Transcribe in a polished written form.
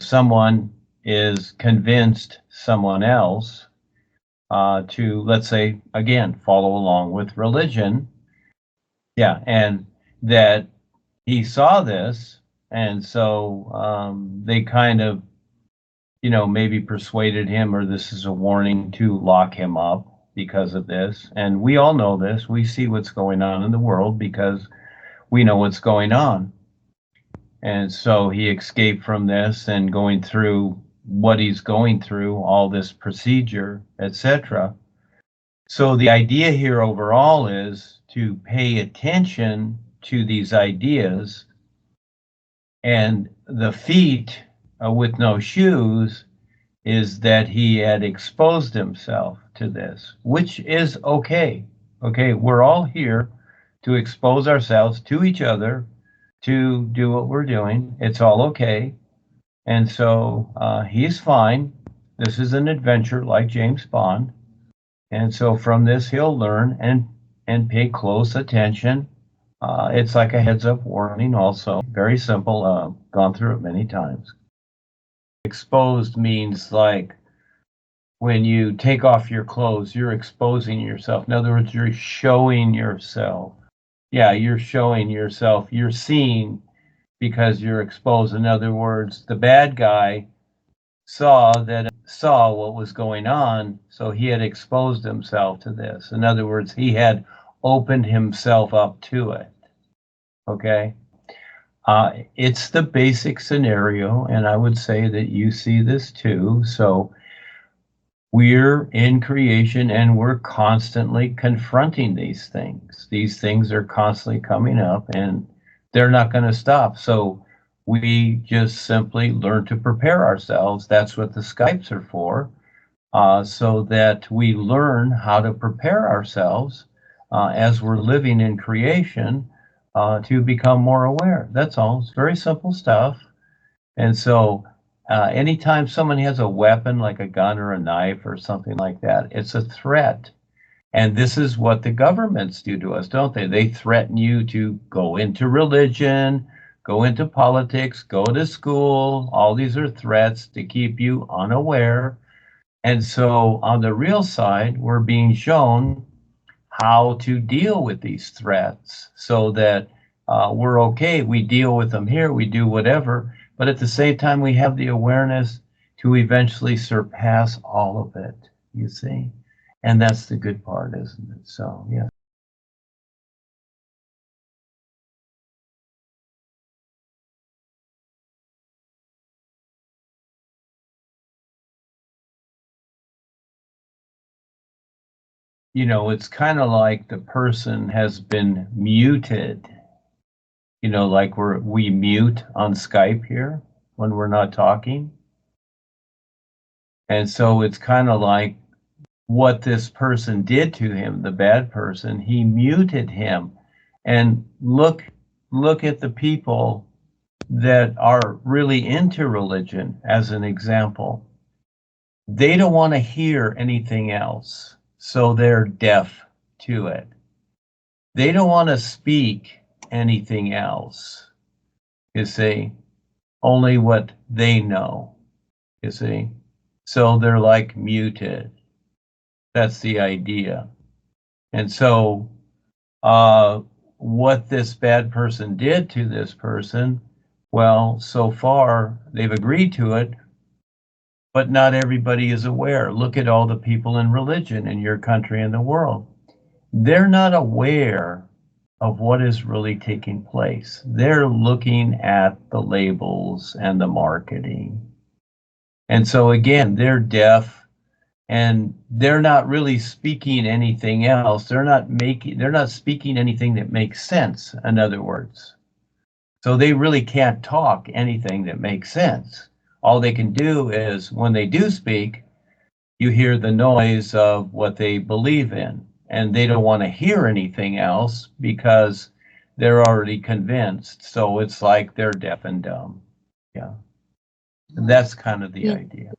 someone is convinced someone else to, let's say, again, follow along with religion. Yeah, and that he saw this, and so they kind of, maybe persuaded him, or this is a warning to lock him up because of this. And we all know this. We see what's going on in the world because we know what's going on. And so he escaped from this and going through what he's going through, all this procedure, etc. So the idea here overall is to pay attention to these ideas, and the feet with no shoes is that he had exposed himself to this, which is okay. Okay, we're all here to expose ourselves to each other, to do what we're doing. It's all okay. And so he's fine. This is an adventure like James Bond. And so from this, he'll learn and pay close attention. It's like a heads up warning also. Very simple. Gone through it many times. Exposed means like when you take off your clothes, you're exposing yourself. In other words, you're showing yourself. Yeah, you're showing yourself. You're seen because you're exposed. In other words, the bad guy saw what was going on, so he had exposed himself to this. In other words, he had opened himself up to it. Okay? It's the basic scenario, and I would say that you see this too. So we're in creation and we're constantly confronting these things. These things are constantly coming up and they're not going to stop. So we just simply learn to prepare ourselves. That's what the SKYPEs are for, so that we learn how to prepare ourselves as we're living in creation to become more aware. That's all. It's very simple stuff. And so anytime someone has a weapon like a gun or a knife or something like that, it's a threat. And this is what the governments do to us, don't they? They threaten you to go into religion, go into politics, go to school. All these are threats to keep you unaware. And so on the real side, we're being shown how to deal with these threats so that we're okay. We deal with them here, we do whatever. But at the same time, we have the awareness to eventually surpass all of it, you see? And that's the good part, isn't it? So, yeah. It's kind of like the person has been muted. Like we mute on Skype here when we're not talking. And so it's kind of like what this person did to him, the bad person. He muted him. And look at the people that are really into religion as an example. They don't want to hear anything else, so they're deaf to it. They don't want to speak anything else, you see, only what they know, you see. So they're like muted. That's the idea. And so what this bad person did to this person, well, so far they've agreed to it, but not everybody is aware. Look at all the people in religion in your country and the world. They're not aware of what is really taking place. They're looking at the labels and the marketing. And so again, they're deaf and they're not really speaking anything else. They're not speaking anything that makes sense, in other words. So they really can't talk anything that makes sense. All they can do is when they do speak, you hear the noise of what they believe in, and they don't want to hear anything else because they're already convinced. So it's like they're deaf and dumb. Yeah. And that's kind of the idea.